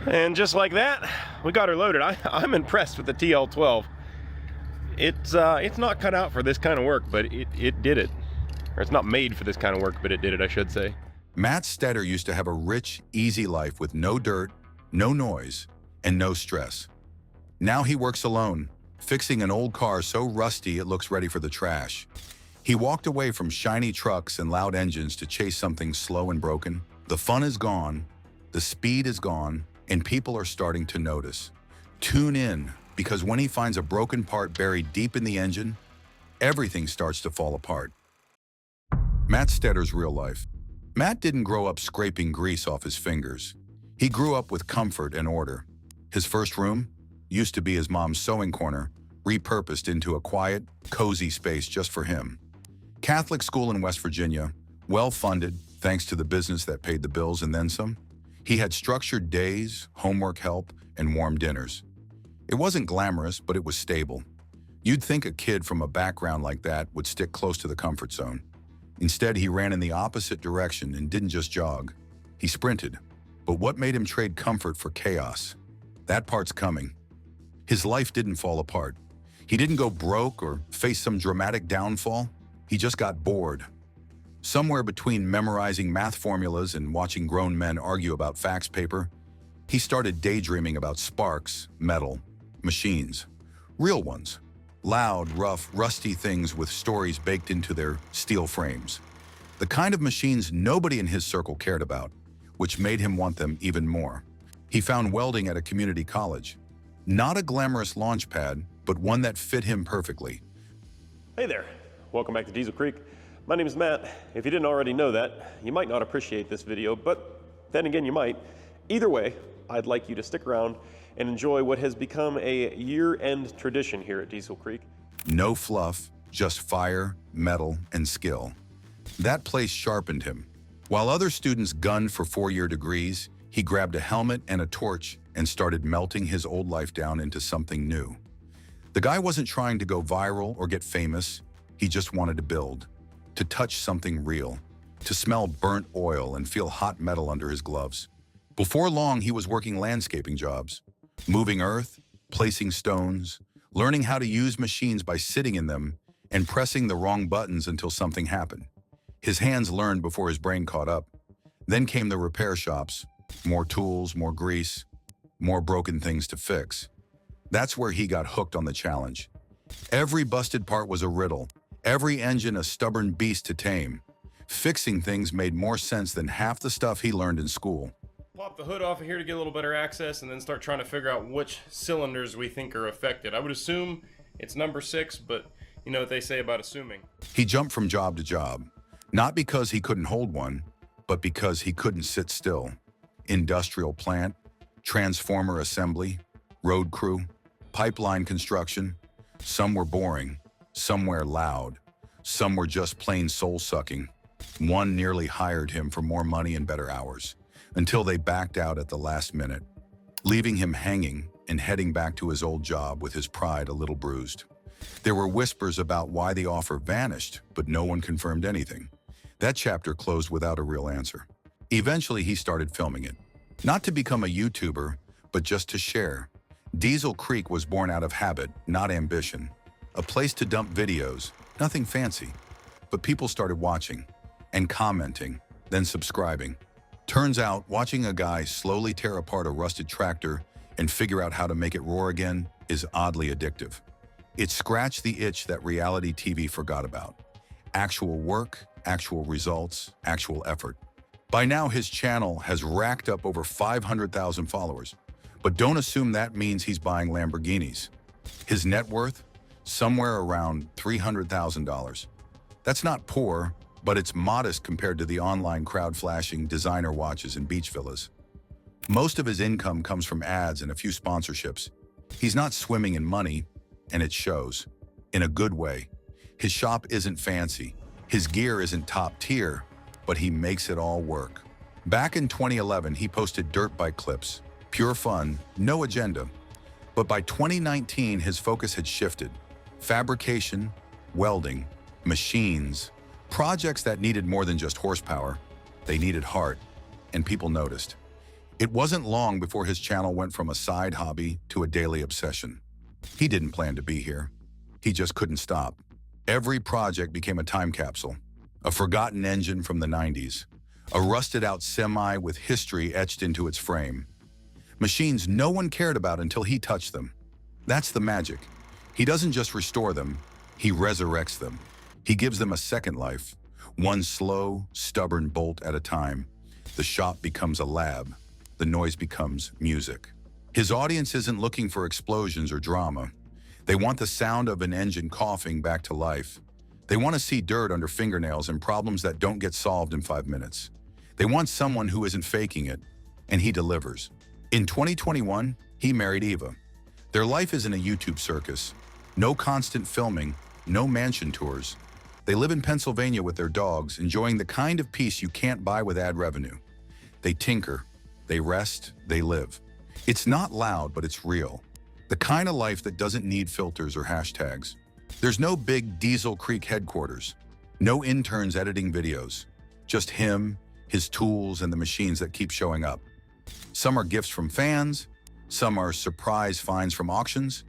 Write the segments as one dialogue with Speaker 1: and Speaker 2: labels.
Speaker 1: And just like that, we got her loaded. I'm impressed with the TL12. It's not cut out for this kind of work, but it did it. Or it's not made for this kind of work, but it did it, I should say.
Speaker 2: Matt Stetar used to have a rich, easy life with no dirt, no noise, and no stress. Now he works alone, fixing an old car so rusty it looks ready for the trash. He walked away from shiny trucks and loud engines to chase something slow and broken. The fun is gone, the speed is gone, and people are starting to notice. Tune in, because when he finds a broken part buried deep in the engine, everything starts to fall apart. Matt Stetar's real life. Matt didn't grow up scraping grease off his fingers. He grew up with comfort and order. His first room used to be his mom's sewing corner, repurposed into a quiet, cozy space just for him. Catholic school in West Virginia, well-funded thanks to the business that paid the bills and then some. He had structured days, homework help, and warm dinners. It wasn't glamorous, but it was stable. You'd think a kid from a background like that would stick close to the comfort zone. Instead, he ran in the opposite direction and didn't just jog. He sprinted. But what made him trade comfort for chaos? That part's coming. His life didn't fall apart. He didn't go broke or face some dramatic downfall. He just got bored. Somewhere between memorizing math formulas and watching grown men argue about fax paper, he started daydreaming about sparks, metal, machines. Real ones. Loud, rough, rusty things with stories baked into their steel frames. The kind of machines nobody in his circle cared about, which made him want them even more. He found welding at a community college. Not a glamorous launch pad, but one that fit him perfectly.
Speaker 1: Hey there, welcome back to Diesel Creek. My name is Matt. If you didn't already know that, you might not appreciate this video, but then again you might. Either way, I'd like you to stick around and enjoy what has become a year-end tradition here at Diesel Creek.
Speaker 2: No fluff, just fire, metal, and skill. That place sharpened him. While other students gunned for 4-year degrees, he grabbed a helmet and a torch and started melting his old life down into something new. The guy wasn't trying to go viral or get famous. He just wanted to build, to touch something real, to smell burnt oil and feel hot metal under his gloves. Before long, he was working landscaping jobs, moving earth, placing stones, learning how to use machines by sitting in them and pressing the wrong buttons until something happened. His hands learned before his brain caught up. Then came the repair shops, more tools, more grease, more broken things to fix. That's where he got hooked on the challenge. Every busted part was a riddle, every engine a stubborn beast to tame. Fixing things made more sense than half the stuff he learned in school.
Speaker 1: Pop the hood off of here to get a little better access and then start trying to figure out which cylinders we think are affected. I would assume it's number 6, but you know what they say about assuming.
Speaker 2: He jumped from job to job, not because he couldn't hold one, but because he couldn't sit still. Industrial plant, transformer assembly, road crew, pipeline construction. Some were boring, some were loud, some were just plain soul-sucking. One nearly hired him for more money and better hours, until they backed out at the last minute, leaving him hanging and heading back to his old job with his pride a little bruised. There were whispers about why the offer vanished, but no one confirmed anything. That chapter closed without a real answer. Eventually, he started filming it. Not to become a YouTuber, but just to share. Diesel Creek was born out of habit, not ambition. A place to dump videos, nothing fancy. But people started watching, and commenting, then subscribing. Turns out, watching a guy slowly tear apart a rusted tractor and figure out how to make it roar again is oddly addictive. It scratched the itch that reality TV forgot about. Actual work, actual results, actual effort. By now, his channel has racked up over 500,000 followers. But don't assume that means he's buying Lamborghinis. His net worth? Somewhere around $300,000. That's not poor, but it's modest compared to the online crowd-flashing designer watches and beach villas. Most of his income comes from ads and a few sponsorships. He's not swimming in money, and it shows. In a good way. His shop isn't fancy. His gear isn't top tier, but he makes it all work. Back in 2011, he posted dirt bike clips. Pure fun, no agenda. But by 2019, his focus had shifted. Fabrication, welding, machines, projects that needed more than just horsepower. They needed heart, and people noticed. It wasn't long before his channel went from a side hobby to a daily obsession. He didn't plan to be here. He just couldn't stop. Every project became a time capsule, a forgotten engine from the 90s, a rusted-out semi with history etched into its frame. Machines no one cared about until he touched them. That's the magic. He doesn't just restore them, he resurrects them. He gives them a second life, one slow, stubborn bolt at a time. The shop becomes a lab. The noise becomes music. His audience isn't looking for explosions or drama. They want the sound of an engine coughing back to life. They want to see dirt under fingernails and problems that don't get solved in 5 minutes. They want someone who isn't faking it, and he delivers. In 2021, he married Eva. Their life isn't a YouTube circus. No constant filming, no mansion tours. They live in Pennsylvania with their dogs, enjoying the kind of peace you can't buy with ad revenue. They tinker, they rest, they live. It's not loud, but it's real. The kind of life that doesn't need filters or hashtags. There's no big Diesel Creek headquarters. No interns editing videos. Just him, his tools, and the machines that keep showing up. Some are gifts from fans. Some are surprise finds from auctions.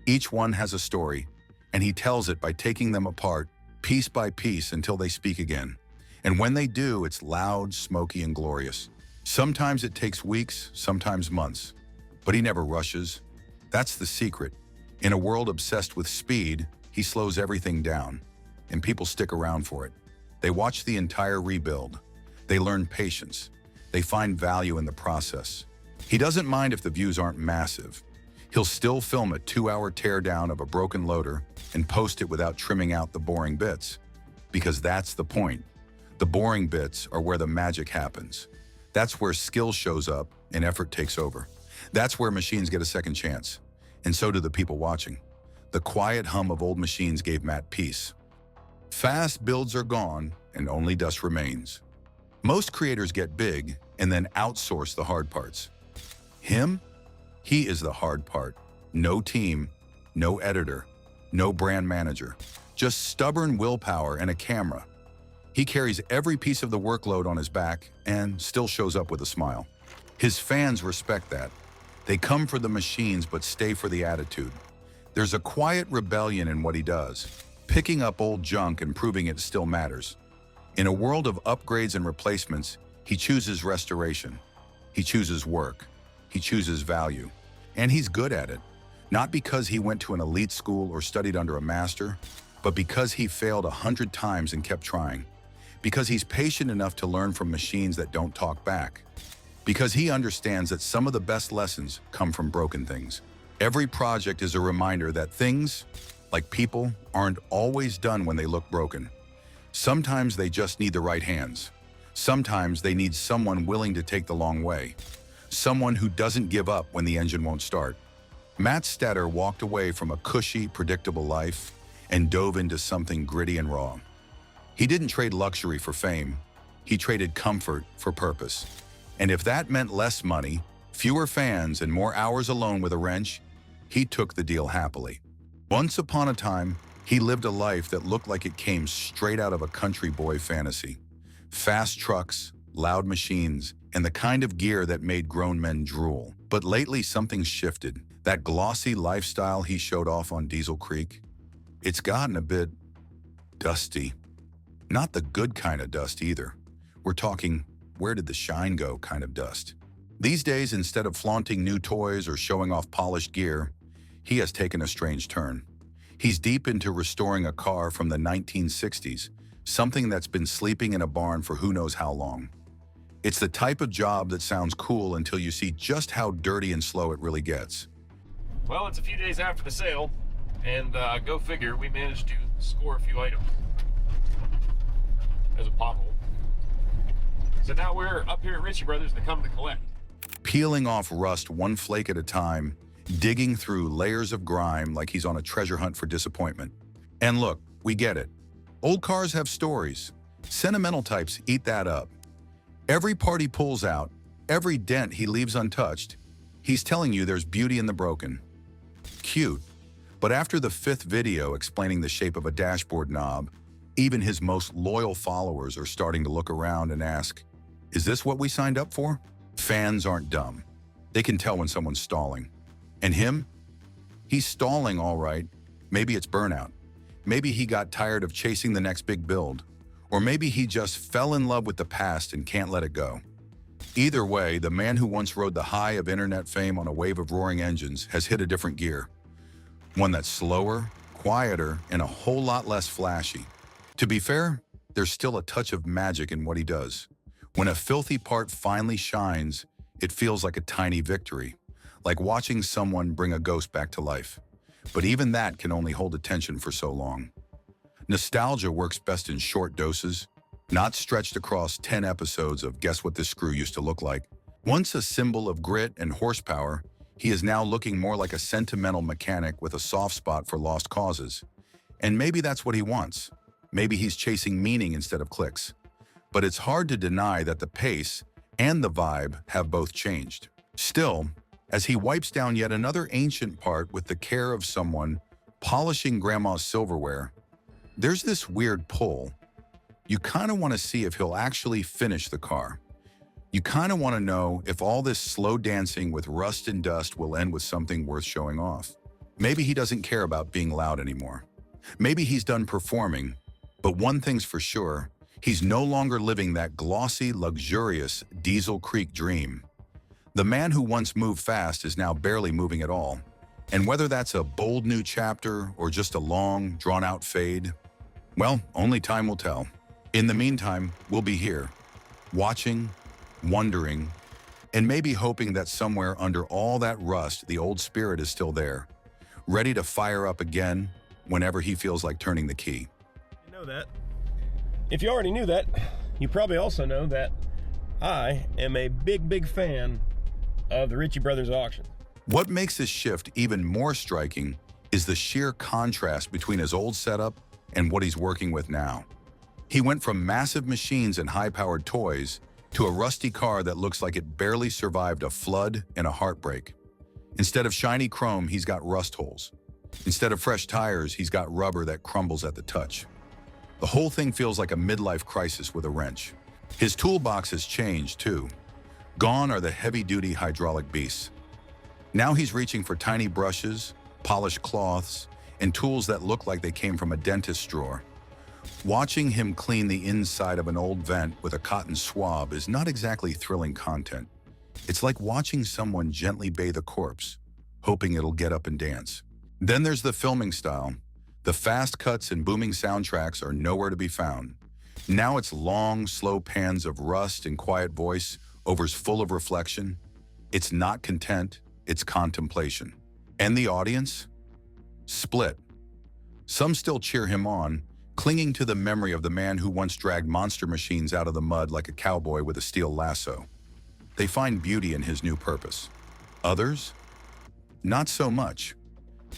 Speaker 2: Each one has a story, and he tells it by taking them apart, piece by piece, until they speak again. And when they do, it's loud, smoky, and glorious. Sometimes it takes weeks, sometimes months. But he never rushes. That's the secret. In a world obsessed with speed, he slows everything down, and people stick around for it. They watch the entire rebuild. They learn patience. They find value in the process. He doesn't mind if the views aren't massive. He'll still film a 2-hour teardown of a broken loader and post it without trimming out the boring bits. Because that's the point. The boring bits are where the magic happens. That's where skill shows up and effort takes over. That's where machines get a second chance. And so do the people watching. The quiet hum of old machines gave Matt peace. Fast builds are gone and only dust remains. Most creators get big and then outsource the hard parts. Him? He is the hard part. No team, no editor, no brand manager. Just stubborn willpower and a camera. He carries every piece of the workload on his back and still shows up with a smile. His fans respect that. They come for the machines but stay for the attitude. There's a quiet rebellion in what he does, picking up old junk and proving it still matters. In a world of upgrades and replacements, he chooses restoration. He chooses work. He chooses value. And he's good at it. Not because he went to an elite school or studied under a master, but because he failed 100 times and kept trying. Because he's patient enough to learn from machines that don't talk back. Because he understands that some of the best lessons come from broken things. Every project is a reminder that things, like people, aren't always done when they look broken. Sometimes they just need the right hands. Sometimes they need someone willing to take the long way. Someone who doesn't give up when the engine won't start. Matt Stetar walked away from a cushy, predictable life and dove into something gritty and raw. He didn't trade luxury for fame. He traded comfort for purpose. And if that meant less money, fewer fans, and more hours alone with a wrench, he took the deal happily. Once upon a time, he lived a life that looked like it came straight out of a country boy fantasy. Fast trucks, loud machines, and the kind of gear that made grown men drool. But lately, something's shifted. That glossy lifestyle he showed off on Diesel Creek, it's gotten a bit dusty. Not the good kind of dust either. We're talking, where did the shine go kind of dust. These days, instead of flaunting new toys or showing off polished gear, he has taken a strange turn. He's deep into restoring a car from the 1960s, something that's been sleeping in a barn for who knows how long. It's the type of job that sounds cool until you see just how dirty and slow it really gets.
Speaker 1: Well, it's a few days after the sale, and go figure, we managed to score a few items. There's a pothole. So now we're up here at Ritchie Brothers to come to collect.
Speaker 2: Peeling off rust one flake at a time, digging through layers of grime like he's on a treasure hunt for disappointment. And look, we get it. Old cars have stories. Sentimental types eat that up. Every part he pulls out, every dent he leaves untouched, he's telling you there's beauty in the broken. Cute. But after the 5th video explaining the shape of a dashboard knob, even his most loyal followers are starting to look around and ask, is this what we signed up for? Fans aren't dumb. They can tell when someone's stalling. And him? He's stalling all right. Maybe it's burnout. Maybe he got tired of chasing the next big build. Or maybe he just fell in love with the past and can't let it go. Either way, the man who once rode the high of internet fame on a wave of roaring engines has hit a different gear. One that's slower, quieter, and a whole lot less flashy. To be fair, there's still a touch of magic in what he does. When a filthy part finally shines, it feels like a tiny victory, like watching someone bring a ghost back to life. But even that can only hold attention for so long. Nostalgia works best in short doses, not stretched across 10 episodes of Guess What This Screw Used to Look Like. Once a symbol of grit and horsepower, he is now looking more like a sentimental mechanic with a soft spot for lost causes. And maybe that's what he wants. Maybe he's chasing meaning instead of clicks. But it's hard to deny that the pace and the vibe have both changed. Still, as he wipes down yet another ancient part with the care of someone polishing grandma's silverware, there's this weird pull. You kind of want to see if he'll actually finish the car. You kind of want to know if all this slow dancing with rust and dust will end with something worth showing off. Maybe he doesn't care about being loud anymore. Maybe he's done performing, but one thing's for sure, he's no longer living that glossy, luxurious Diesel Creek dream. The man who once moved fast is now barely moving at all. And whether that's a bold new chapter or just a long, drawn-out fade, well, only time will tell. In the meantime, we'll be here, watching, wondering, and maybe hoping that somewhere under all that rust, the old spirit is still there, ready to fire up again whenever he feels like turning the key.
Speaker 1: You know that. If you already knew that, you probably also know that I am a big fan of the Ritchie Brothers auction.
Speaker 2: What makes this shift even more striking is the sheer contrast between his old setup and what he's working with now. He went from massive machines and high-powered toys to a rusty car that looks like it barely survived a flood and a heartbreak. Instead of shiny chrome, he's got rust holes. Instead of fresh tires, he's got rubber that crumbles at the touch. The whole thing feels like a midlife crisis with a wrench. His toolbox has changed, too. Gone are the heavy-duty hydraulic beasts. Now he's reaching for tiny brushes, polished cloths, and tools that look like they came from a dentist's drawer. Watching him clean the inside of an old vent with a cotton swab is not exactly thrilling content. It's like watching someone gently bathe a corpse, hoping it'll get up and dance. Then there's the filming style. The fast cuts and booming soundtracks are nowhere to be found. Now it's long, slow pans of rust and quiet voice, overs full of reflection. It's not content, it's contemplation. And the audience? Split. Some still cheer him on, clinging to the memory of the man who once dragged monster machines out of the mud like a cowboy with a steel lasso. They find beauty in his new purpose. Others? Not so much.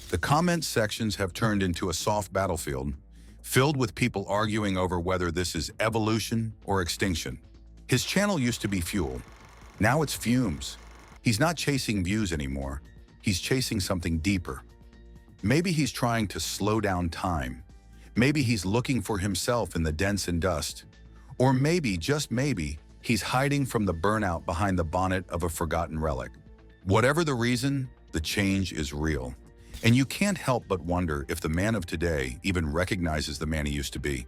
Speaker 2: The comment sections have turned into a soft battlefield, filled with people arguing over whether this is evolution or extinction. His channel used to be fuel. Now it's fumes. He's not chasing views anymore. He's chasing something deeper. Maybe he's trying to slow down time. Maybe he's looking for himself in the dents and dust. Or maybe, just maybe, he's hiding from the burnout behind the bonnet of a forgotten relic. Whatever the reason, the change is real. And you can't help but wonder if the man of today even recognizes the man he used to be,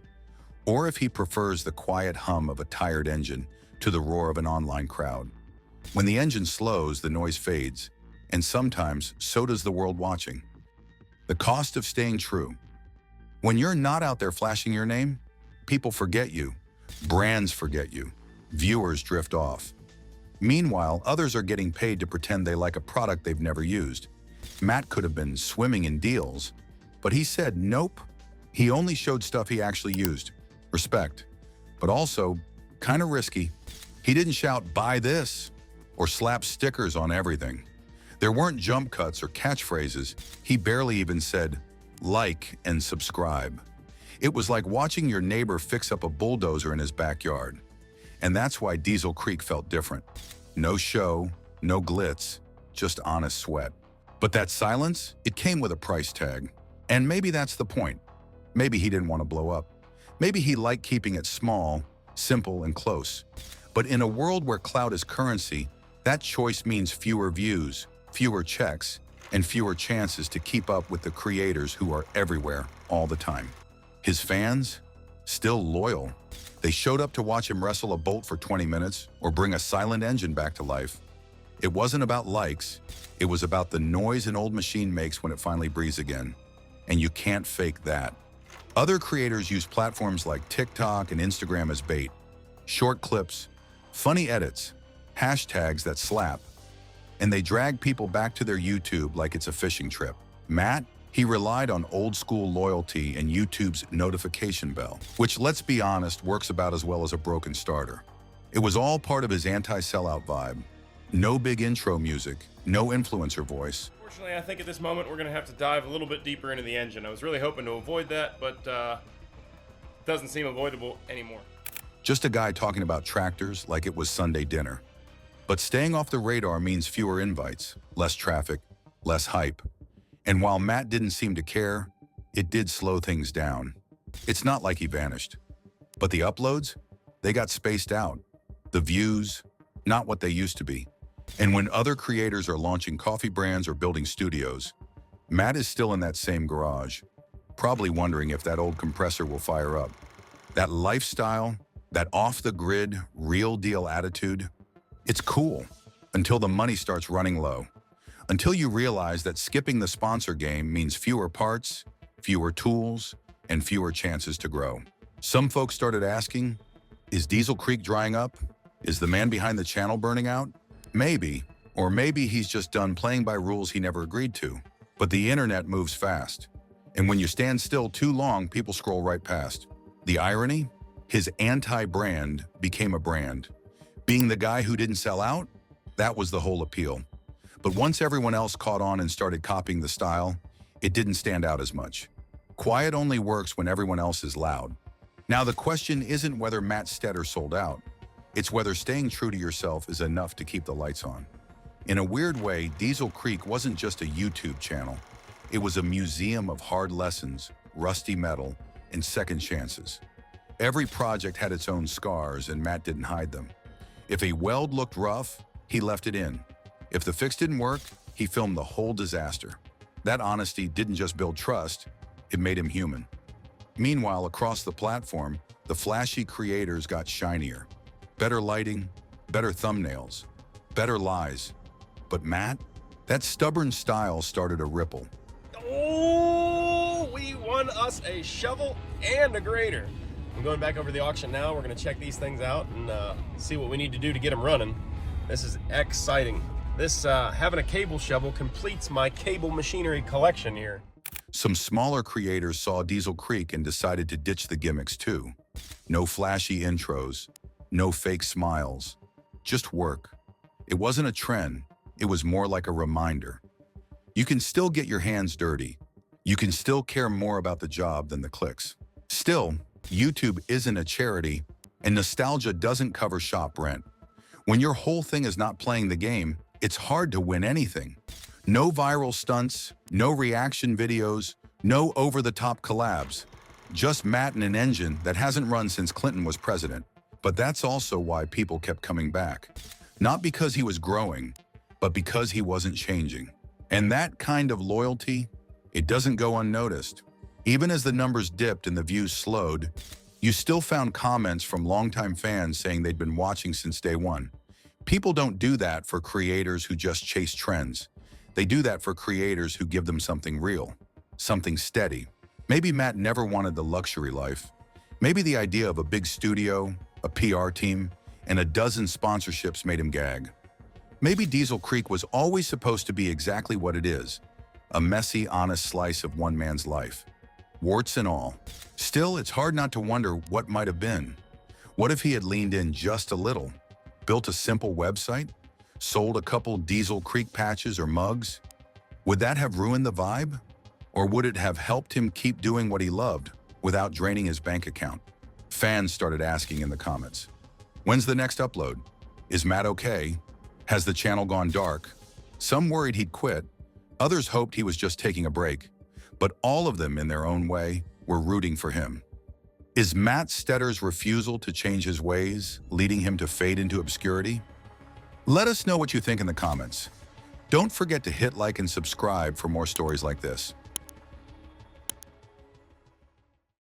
Speaker 2: or if he prefers the quiet hum of a tired engine to the roar of an online crowd. When the engine slows, the noise fades, and sometimes so does the world watching. The cost of staying true. When you're not out there flashing your name, people forget you, brands forget you, viewers drift off. Meanwhile, others are getting paid to pretend they like a product they've never used. Matt could have been swimming in deals, but he said nope. He only showed stuff he actually used. Respect, but also kind of risky. He didn't shout, "Buy this," or slap stickers on everything. There weren't jump cuts or catchphrases. He barely even said, "Like and subscribe." It was like watching your neighbor fix up a bulldozer in his backyard. And that's why Diesel Creek felt different. No show, no glitz, just honest sweat. But that silence, it came with a price tag. And maybe that's the point. Maybe he didn't want to blow up. Maybe he liked keeping it small, simple, and close. But in a world where clout is currency, That choice means fewer views, fewer checks, and fewer chances to keep up with the creators who are everywhere all the time. His fans? Still loyal. They showed up to watch him wrestle a bolt for 20 minutes or bring a silent engine back to life. It wasn't about likes. It was about the noise an old machine makes when it finally breathes again. And you can't fake that. Other creators use platforms like TikTok and Instagram as bait. Short clips, funny edits, hashtags that slap, and they drag people back to their YouTube like it's a fishing trip. Matt, he relied on old school loyalty and YouTube's notification bell, which, let's be honest, works about as well as a broken starter. It was all part of his anti-sellout vibe. No big intro music, no influencer voice.
Speaker 1: Unfortunately, I think at this moment we're going to have to dive a little bit deeper into the engine. I was really hoping to avoid that, but doesn't seem avoidable anymore.
Speaker 2: Just a guy talking about tractors like it was Sunday dinner. But staying off the radar means fewer invites, less traffic, less hype. And while Matt didn't seem to care, it did slow things down. It's not like he vanished. But the uploads, they got spaced out. The views, not what they used to be. And when other creators are launching coffee brands or building studios, Matt is still in that same garage, probably wondering if that old compressor will fire up. That lifestyle, that off-the-grid, real-deal attitude, it's cool until the money starts running low. Until you realize that skipping the sponsor game means fewer parts, fewer tools, and fewer chances to grow. Some folks started asking, is Diesel Creek drying up? Is the man behind the channel burning out? Maybe, or maybe he's just done playing by rules he never agreed to. But the internet moves fast. And when you stand still too long, people scroll right past. The irony? His anti-brand became a brand. Being the guy who didn't sell out? That was the whole appeal. But once everyone else caught on and started copying the style, it didn't stand out as much. Quiet only works when everyone else is loud. Now the question isn't whether Matt Stetar sold out. It's whether staying true to yourself is enough to keep the lights on. In a weird way, Diesel Creek wasn't just a YouTube channel. It was a museum of hard lessons, rusty metal, and second chances. Every project had its own scars, and Matt didn't hide them. If a weld looked rough, he left it in. If the fix didn't work, he filmed the whole disaster. That honesty didn't just build trust, it made him human. Meanwhile, across the platform, the flashy creators got shinier. Better lighting, better thumbnails, better lies. But Matt, that stubborn style started a ripple.
Speaker 1: Oh, we won us a shovel and a grader. I'm going back over to the auction now. We're going to check these things out and see what we need to do to get them running. This is exciting. This having a cable shovel completes my cable machinery collection here.
Speaker 2: Some smaller creators saw Diesel Creek and decided to ditch the gimmicks too. No flashy intros, no fake smiles, just work. It wasn't a trend, it was more like a reminder. You can still get your hands dirty. You can still care more about the job than the clicks. Still, YouTube isn't a charity, and nostalgia doesn't cover shop rent. When your whole thing is not playing the game, it's hard to win anything. No viral stunts, no reaction videos, no over-the-top collabs. Just Matt and an engine that hasn't run since Clinton was president. But that's also why people kept coming back. Not because he was growing, but because he wasn't changing. And that kind of loyalty, it doesn't go unnoticed. Even as the numbers dipped and the views slowed, you still found comments from longtime fans saying they'd been watching since day one. People don't do that for creators who just chase trends. They do that for creators who give them something real, something steady. Maybe Matt never wanted the luxury life. Maybe the idea of a big studio, a PR team, and a dozen sponsorships made him gag. Maybe Diesel Creek was always supposed to be exactly what it is, a messy, honest slice of one man's life. Warts and all. Still, it's hard not to wonder what might have been. What if he had leaned in just a little, built a simple website, sold a couple Diesel Creek patches or mugs? Would that have ruined the vibe? Or would it have helped him keep doing what he loved without draining his bank account? Fans started asking in the comments, when's the next upload? Is Matt okay? Has the channel gone dark? Some worried he'd quit. Others hoped he was just taking a break. But all of them, in their own way, were rooting for him. Is Matt Stetar's refusal to change his ways leading him to fade into obscurity? Let us know what you think in the comments. Don't forget to hit like and subscribe for more stories like this.